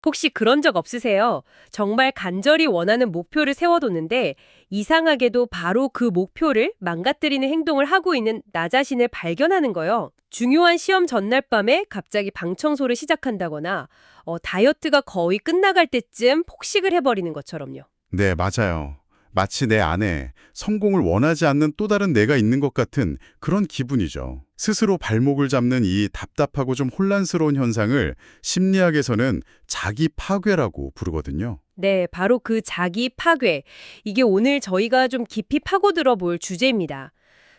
혹시 그런 적 없으세요? 정말 간절히 원하는 목표를 세워뒀는데 이상하게도 바로 그 목표를 망가뜨리는 행동을 하고 있는 나 자신을 발견하는 거요. 중요한 시험 전날 밤에 갑자기 방 청소를 시작한다거나 다이어트가 거의 끝나갈 때쯤 폭식을 해버리는 것처럼요. 네, 맞아요. 마치 내 안에 성공을 원하지 않는 또 다른 내가 있는 것 같은 그런 기분이죠. 스스로 발목을 잡는 이 답답하고 좀 혼란스러운 현상을 심리학에서는 자기 파괴라고 부르거든요. 네, 바로 그 자기 파괴. 이게 오늘 저희가 좀 깊이 파고들어 볼 주제입니다.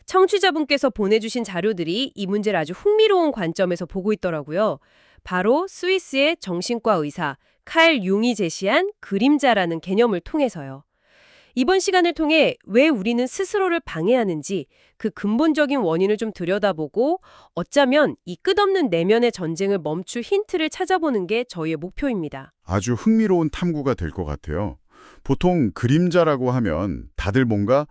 청취자분께서 보내주신 자료들이 이 문제를 아주 흥미로운 관점에서 보고 있더라고요. 바로 스위스의 정신과 의사 칼 융이 제시한 그림자라는 개념을 통해서요. 이번 시간을 통해 왜 우리는 스스로를 방해하는지 그 근본적인 원인을 좀 들여다보고 어쩌면 이 끝없는 내면의 전쟁을 멈출 힌트를 찾아보는 게 저희의 목표입니다. 아주 흥미로운 탐구가 될 것 같아요. 보통 그림자라고 하면 다들 뭔가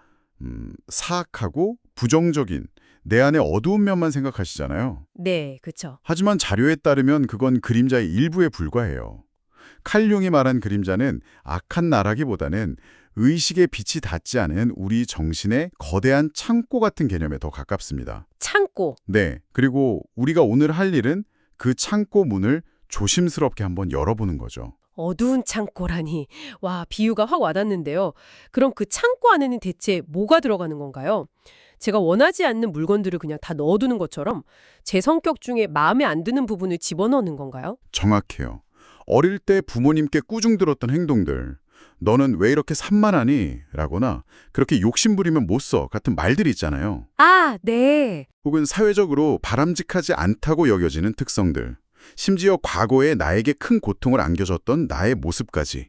사악하고 부정적인 내 안의 어두운 면만 생각하시잖아요. 네, 그쵸. 하지만 자료에 따르면 그건 그림자의 일부에 불과해요. 칼 융이 말한 그림자는 악한 나라기보다는 의식의 빛이 닿지 않은 우리 정신의 거대한 창고 같은 개념에 더 가깝습니다. 창고. 네, 그리고 우리가 오늘 할 일은 그 창고 문을 조심스럽게 한번 열어보는 거죠. 어두운 창고라니. 와, 비유가 확 와닿는데요. 그럼 그 창고 안에는 대체 뭐가 들어가는 건가요? 제가 원하지 않는 물건들을 그냥 다 넣어두는 것처럼 제 성격 중에 마음에 안 드는 부분을 집어넣는 건가요? 정확해요. 어릴 때 부모님께 꾸중 들었던 행동들, 너는 왜 이렇게 산만하니? 라거나 그렇게 욕심부리면 못 써 같은 말들이 있잖아요. 아, 네. 혹은 사회적으로 바람직하지 않다고 여겨지는 특성들, 심지어 과거에 나에게 큰 고통을 안겨줬던 나의 모습까지.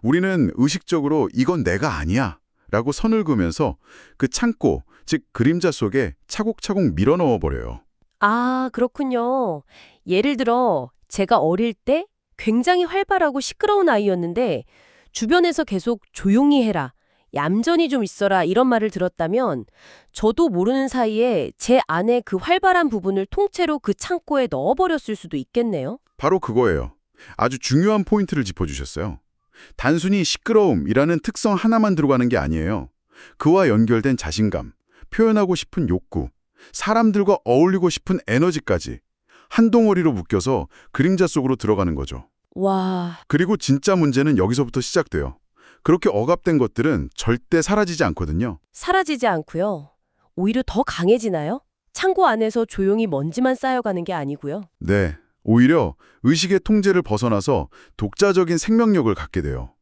우리는 의식적으로 이건 내가 아니야 라고 선을 그으면서 그 창고, 즉 그림자 속에 차곡차곡 밀어넣어 버려요. 아, 그렇군요. 예를 들어 제가 어릴 때 굉장히 활발하고 시끄러운 아이였는데 주변에서 계속 조용히 해라, 얌전히 좀 있어라 이런 말을 들었다면 저도 모르는 사이에 제 안에 그 활발한 부분을 통째로 그 창고에 넣어버렸을 수도 있겠네요. 바로 그거예요. 아주 중요한 포인트를 짚어주셨어요. 단순히 시끄러움이라는 특성 하나만 들어가는 게 아니에요. 그와 연결된 자신감, 표현하고 싶은 욕구, 사람들과 어울리고 싶은 에너지까지 한 덩어리로 묶여서 그림자 속으로 들어가는 거죠. 와, 그리고 진짜 문제는 여기서부터 시작돼요. 그렇게 억압된 것들은 절대 사라지지 않거든요. 사라지지 않고요. 오히려 더 강해지나요? 창고 안에서 조용히 먼지만 쌓여가는 게 아니고요. 네, 오히려 의식의 통제를 벗어나서 독자적인 생명력을 갖게 돼요.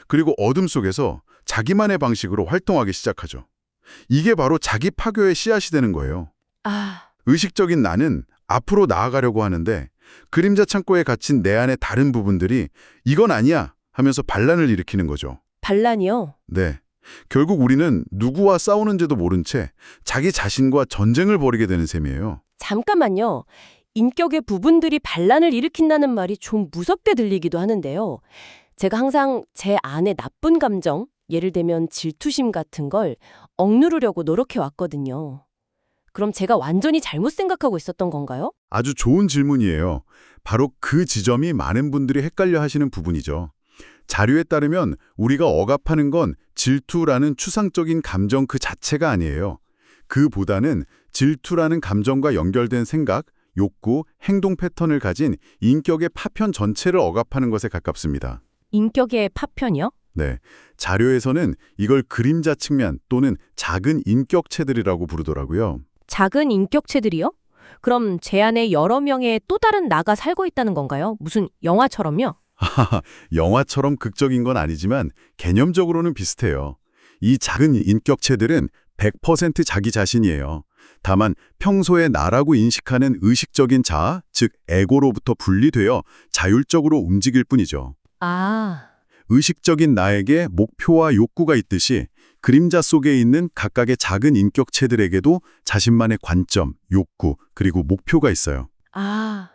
그리고 어둠 속에서 자기만의 방식으로 활동하기 시작하죠. 이게 바로 자기 파괴의 씨앗이 되는 거예요. 아, 의식적인 나는 앞으로 나아가려고 하는데 그림자 창고에 갇힌 내 안의 다른 부분들이 이건 아니야 하면서 반란을 일으키는 거죠. 반란이요? 네. 결국 우리는 누구와 싸우는지도 모른 채 자기 자신과 전쟁을 벌이게 되는 셈이에요. 잠깐만요. 인격의 부분들이 반란을 일으킨다는 말이 좀 무섭게 들리기도 하는데요. 제가 항상 제 안의 나쁜 감정, 예를 들면 질투심 같은 걸 억누르려고 노력해 왔거든요. 그럼 제가 완전히 잘못 생각하고 있었던 건가요? 아주 좋은 질문이에요. 바로 그 지점이 많은 분들이 헷갈려 하시는 부분이죠. 자료에 따르면 우리가 억압하는 건 질투라는 추상적인 감정 그 자체가 아니에요. 그보다는 질투라는 감정과 연결된 생각, 욕구, 행동 패턴을 가진 인격의 파편 전체를 억압하는 것에 가깝습니다. 인격의 파편이요? 네, 자료에서는 이걸 그림자 측면 또는 작은 인격체들이라고 부르더라고요. 작은 인격체들이요? 그럼 제 안에 여러 명의 또 다른 나가 살고 있다는 건가요? 무슨 영화처럼요? 영화처럼 극적인 건 아니지만 개념적으로는 비슷해요. 이 작은 인격체들은 100% 자기 자신이에요. 다만 평소에 나라고 인식하는 의식적인 자아, 즉 에고로부터 분리되어 자율적으로 움직일 뿐이죠. 아, 의식적인 나에게 목표와 욕구가 있듯이 그림자 속에 있는 각각의 작은 인격체들에게도 자신만의 관점, 욕구, 그리고 목표가 있어요. 아.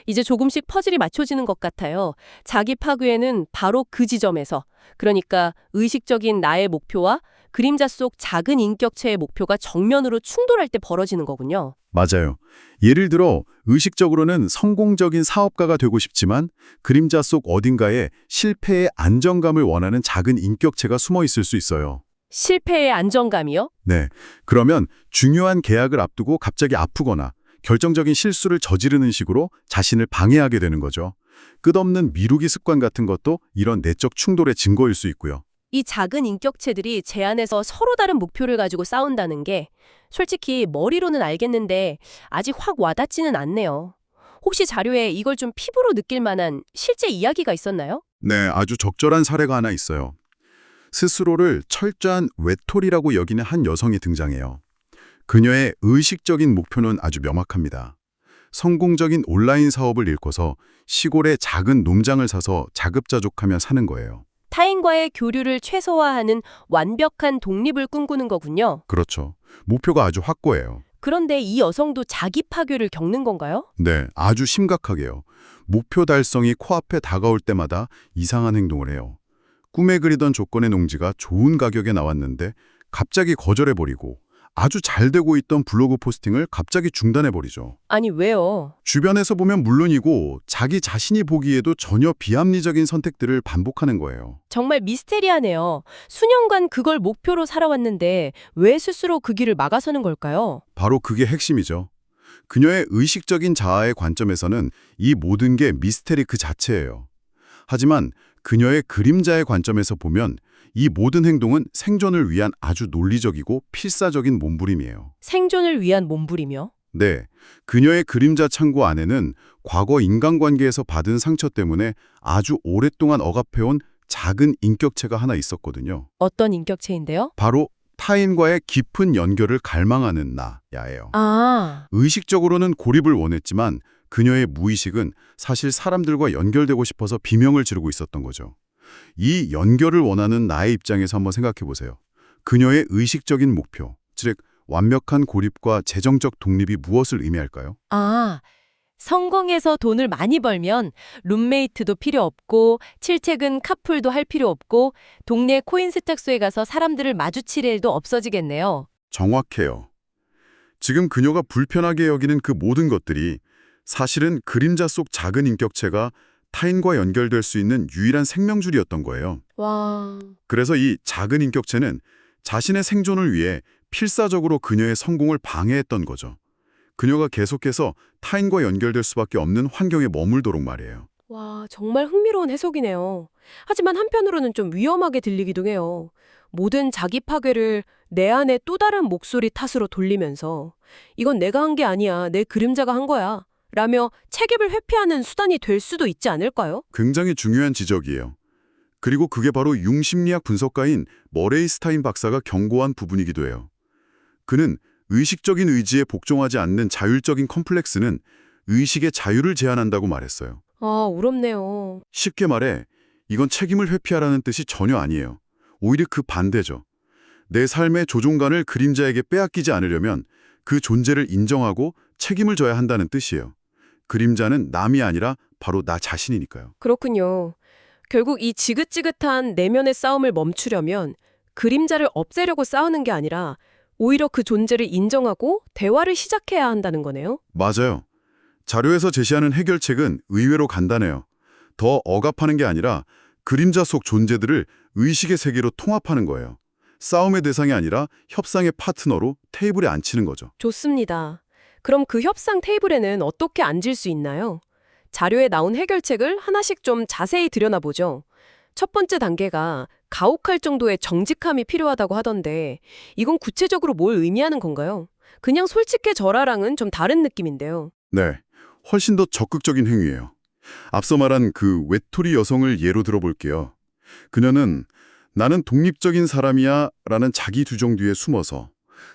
이제 조금씩 퍼즐이 맞춰지는 것 같아요. 자기 파괴는 바로 그 지점에서, 그러니까 의식적인 나의 목표와 그림자 속 작은 인격체의 목표가 정면으로 충돌할 때 벌어지는 거군요. 맞아요. 예를 들어 의식적으로는 성공적인 사업가가 되고 싶지만 그림자 속 어딘가에 실패의 안정감을 원하는 작은 인격체가 숨어 있을 수 있어요. 실패의 안정감이요? 네. 그러면 중요한 계약을 앞두고 갑자기 아프거나 결정적인 실수를 저지르는 식으로 자신을 방해하게 되는 거죠. 끝없는 미루기 습관 같은 것도 이런 내적 충돌의 증거일 수 있고요. 이 작은 인격체들이 제 안에서 서로 다른 목표를 가지고 싸운다는 게 솔직히 머리로는 알겠는데 아직 확 와닿지는 않네요. 혹시 자료에 이걸 좀 피부로 느낄 만한 실제 이야기가 있었나요? 네, 아주 적절한 사례가 하나 있어요. 스스로를 철저한 외톨이라고 여기는 한 여성이 등장해요. 그녀의 의식적인 목표는 아주 명확합니다. 성공적인 온라인 사업을 잃고서 시골의 작은 농장을 사서 자급자족하며 사는 거예요. 타인과의 교류를 최소화하는 완벽한 독립을 꿈꾸는 거군요. 그렇죠. 목표가 아주 확고해요. 그런데 이 여성도 자기 파괴를 겪는 건가요? 네, 아주 심각하게요. 목표 달성이 코앞에 다가올 때마다 이상한 행동을 해요. 꿈에 그리던 조건의 농지가 좋은 가격에 나왔는데 갑자기 거절해버리고 아주 잘 되고 있던 블로그 포스팅을 갑자기 중단해버리죠. 아니, 왜요? 주변에서 보면 물론이고 자기 자신이 보기에도 전혀 비합리적인 선택들을 반복하는 거예요. 정말 미스테리하네요. 수년간 그걸 목표로 살아왔는데 왜 스스로 그 길을 막아서는 걸까요? 바로 그게 핵심이죠. 그녀의 의식적인 자아의 관점에서는 이 모든 게 미스테리 그 자체예요. 하지만 그녀의 그림자의 관점에서 보면 이 모든 행동은 생존을 위한 아주 논리적이고 필사적인 몸부림이에요. 생존을 위한 몸부림이요? 네, 그녀의 그림자 창고 안에는 과거 인간관계에서 받은 상처 때문에 아주 오랫동안 억압해온 작은 인격체가 하나 있었거든요. 어떤 인격체인데요? 바로 타인과의 깊은 연결을 갈망하는 나야예요. 아, 의식적으로는 고립을 원했지만 그녀의 무의식은 사실 사람들과 연결되고 싶어서 비명을 지르고 있었던 거죠. 이 연결을 원하는 나의 입장에서 한번 생각해 보세요. 그녀의 의식적인 목표, 즉 완벽한 고립과 재정적 독립이 무엇을 의미할까요? 성공해서 돈을 많이 벌면 룸메이트도 필요 없고 출퇴근 카풀도 할 필요 없고 동네 코인 세탁소에 가서 사람들을 마주칠 일도 없어지겠네요. 정확해요. 지금 그녀가 불편하게 여기는 그 모든 것들이 사실은 그림자 속 작은 인격체가 타인과 연결될 수 있는 유일한 생명줄이었던 거예요. 와, 그래서 이 작은 인격체는 자신의 생존을 위해 필사적으로 그녀의 성공을 방해했던 거죠. 그녀가 계속해서 타인과 연결될 수밖에 없는 환경에 머물도록 말이에요. 와, 정말 흥미로운 해석이네요. 하지만 한편으로는 좀 위험하게 들리기도 해요. 모든 자기 파괴를 내 안에 또 다른 목소리 탓으로 돌리면서 이건 내가 한 게 아니야, 내 그림자가 한 거야 라며 책임을 회피하는 수단이 될 수도 있지 않을까요? 굉장히 중요한 지적이에요. 그리고 그게 바로 융심리학 분석가인 머레이스타인 박사가 경고한 부분이기도 해요. 그는 의식적인 의지에 복종하지 않는 자율적인 컴플렉스는 의식의 자유를 제한한다고 말했어요. 아, 어렵네요. 쉽게 말해 이건 책임을 회피하라는 뜻이 전혀 아니에요. 오히려 그 반대죠. 내 삶의 조종관을 그림자에게 빼앗기지 않으려면 그 존재를 인정하고 책임을 져야 한다는 뜻이에요. 그림자는 남이 아니라 바로 나 자신이니까요. 그렇군요. 결국 이 지긋지긋한 내면의 싸움을 멈추려면 그림자를 없애려고 싸우는 게 아니라 오히려 그 존재를 인정하고 대화를 시작해야 한다는 거네요. 맞아요. 자료에서 제시하는 해결책은 의외로 간단해요. 더 억압하는 게 아니라 그림자 속 존재들을 의식의 세계로 통합하는 거예요. 싸움의 대상이 아니라 협상의 파트너로 테이블에 앉히는 거죠. 좋습니다. 그럼 그 협상 테이블에는 어떻게 앉을 수 있나요? 자료에 나온 해결책을 하나씩 좀 자세히 들여다보죠. 첫 번째 단계가 가혹할 정도의 정직함이 필요하다고 하던데 이건 구체적으로 뭘 의미하는 건가요? 그냥 솔직해져라랑은 좀 다른 느낌인데요. 네, 훨씬 더 적극적인 행위예요. 앞서 말한 그 외톨이 여성을 예로 들어볼게요. 그녀는 나는 독립적인 사람이야 라는 자기 주장 뒤에 숨어서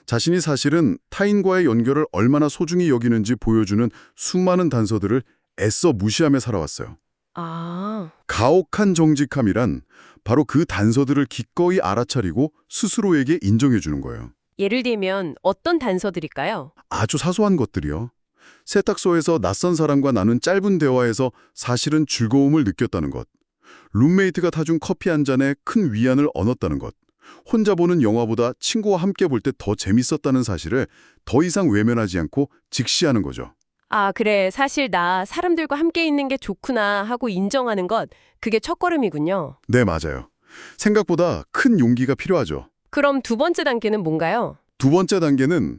자신이 사실은 타인과의 연결을 얼마나 소중히 여기는지 보여주는 수많은 단서들을 애써 무시하며 살아왔어요. 아, 가혹한 정직함이란 바로 그 단서들을 기꺼이 알아차리고 스스로에게 인정해주는 거예요. 예를 들면 어떤 단서들일까요? 아주 사소한 것들이요. 세탁소에서 낯선 사람과 나눈 짧은 대화에서 사실은 즐거움을 느꼈다는 것. 룸메이트가 타준 커피 한 잔에 큰 위안을 얻었다는 것. 혼자 보는 영화보다 친구와 함께 볼 때 더 재밌었다는 사실을 더 이상 외면하지 않고 직시하는 거죠. 아, 그래. 사실 나 사람들과 함께 있는 게 좋구나 하고 인정하는 것, 그게 첫걸음이군요. 네, 맞아요. 생각보다 큰 용기가 필요하죠. 그럼 두 번째 단계는 뭔가요? 두 번째 단계는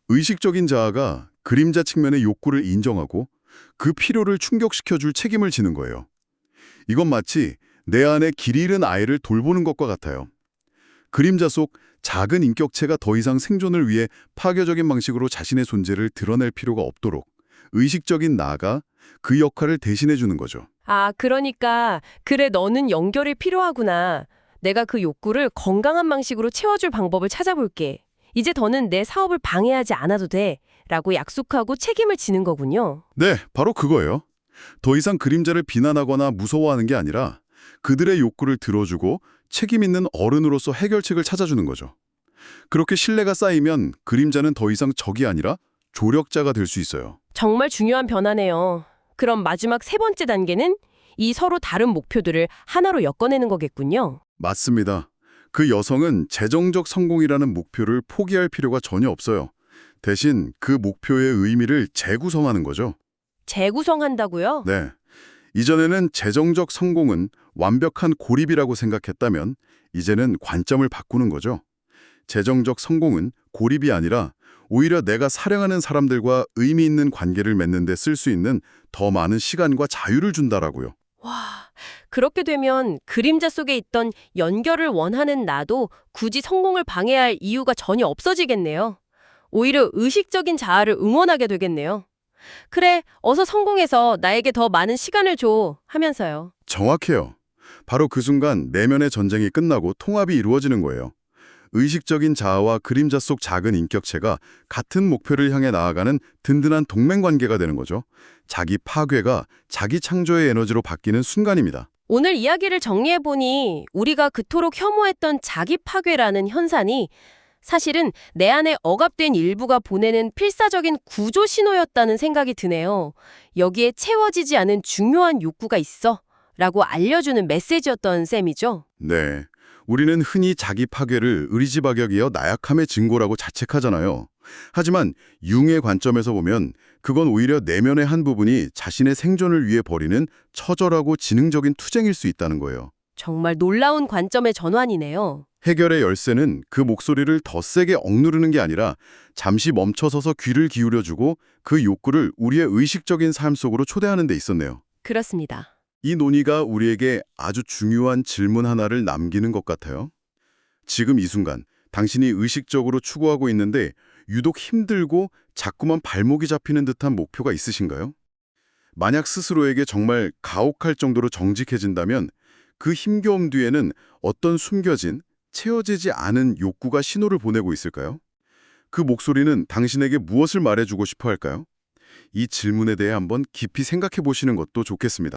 의식적인 자아가 그림자 측면의 욕구를 인정하고 그 필요를 충족시켜줄 책임을 지는 거예요. 이건 마치 내 안에 길 잃은 아이를 돌보는 것과 같아요. 그림자 속 작은 인격체가 더 이상 생존을 위해 파괴적인 방식으로 자신의 존재를 드러낼 필요가 없도록 의식적인 나가 그 역할을 대신해 주는 거죠. 아, 그러니까 그래 너는 연결이 필요하구나. 내가 그 욕구를 건강한 방식으로 채워줄 방법을 찾아볼게. 이제 더는 내 사업을 방해하지 않아도 돼. 라고 약속하고 책임을 지는 거군요. 네, 바로 그거예요. 더 이상 그림자를 비난하거나 무서워하는 게 아니라 그들의 욕구를 들어주고 책임 있는 어른으로서 해결책을 찾아주는 거죠. 그렇게 신뢰가 쌓이면 그림자는 더 이상 적이 아니라 조력자가 될 수 있어요. 정말 중요한 변화네요. 그럼 마지막 세 번째 단계는 이 서로 다른 목표들을 하나로 엮어내는 거겠군요. 맞습니다. 그 여성은 재정적 성공이라는 목표를 포기할 필요가 전혀 없어요. 대신 그 목표의 의미를 재구성하는 거죠. 재구성한다고요? 네. 이전에는 재정적 성공은 완벽한 고립이라고 생각했다면 이제는 관점을 바꾸는 거죠. 재정적 성공은 고립이 아니라 오히려 내가 사랑하는 사람들과 의미 있는 관계를 맺는 데 쓸 수 있는 더 많은 시간과 자유를 준다라고요. 와, 그렇게 되면 그림자 속에 있던 연결을 원하는 나도 굳이 성공을 방해할 이유가 전혀 없어지겠네요. 오히려 의식적인 자아를 응원하게 되겠네요. 그래, 어서 성공해서 나에게 더 많은 시간을 줘 하면서요. 정확해요. 바로 그 순간 내면의 전쟁이 끝나고 통합이 이루어지는 거예요. 의식적인 자아와 그림자 속 작은 인격체가 같은 목표를 향해 나아가는 든든한 동맹관계가 되는 거죠. 자기 파괴가 자기 창조의 에너지로 바뀌는 순간입니다. 오늘 이야기를 정리해보니 우리가 그토록 혐오했던 자기 파괴라는 현상이 사실은 내 안에 억압된 일부가 보내는 필사적인 구조 신호였다는 생각이 드네요. 여기에 채워지지 않은 중요한 욕구가 있어 라고 알려주는 메시지였던 셈이죠. 네. 우리는 흔히 자기 파괴를 의지박약이어 나약함의 증거라고 자책하잖아요. 하지만 융의 관점에서 보면 그건 오히려 내면의 한 부분이 자신의 생존을 위해 벌이는 처절하고 지능적인 투쟁일 수 있다는 거예요. 정말 놀라운 관점의 전환이네요. 해결의 열쇠는 그 목소리를 더 세게 억누르는 게 아니라 잠시 멈춰서서 귀를 기울여주고 그 욕구를 우리의 의식적인 삶 속으로 초대하는 데 있었네요. 그렇습니다. 이 논의가 우리에게 아주 중요한 질문 하나를 남기는 것 같아요. 지금 이 순간 당신이 의식적으로 추구하고 있는데 유독 힘들고 자꾸만 발목이 잡히는 듯한 목표가 있으신가요? 만약 스스로에게 정말 가혹할 정도로 정직해진다면 그 힘겨움 뒤에는 어떤 숨겨진, 채워지지 않은 욕구가 신호를 보내고 있을까요? 그 목소리는 당신에게 무엇을 말해주고 싶어 할까요? 이 질문에 대해 한번 깊이 생각해 보시는 것도 좋겠습니다.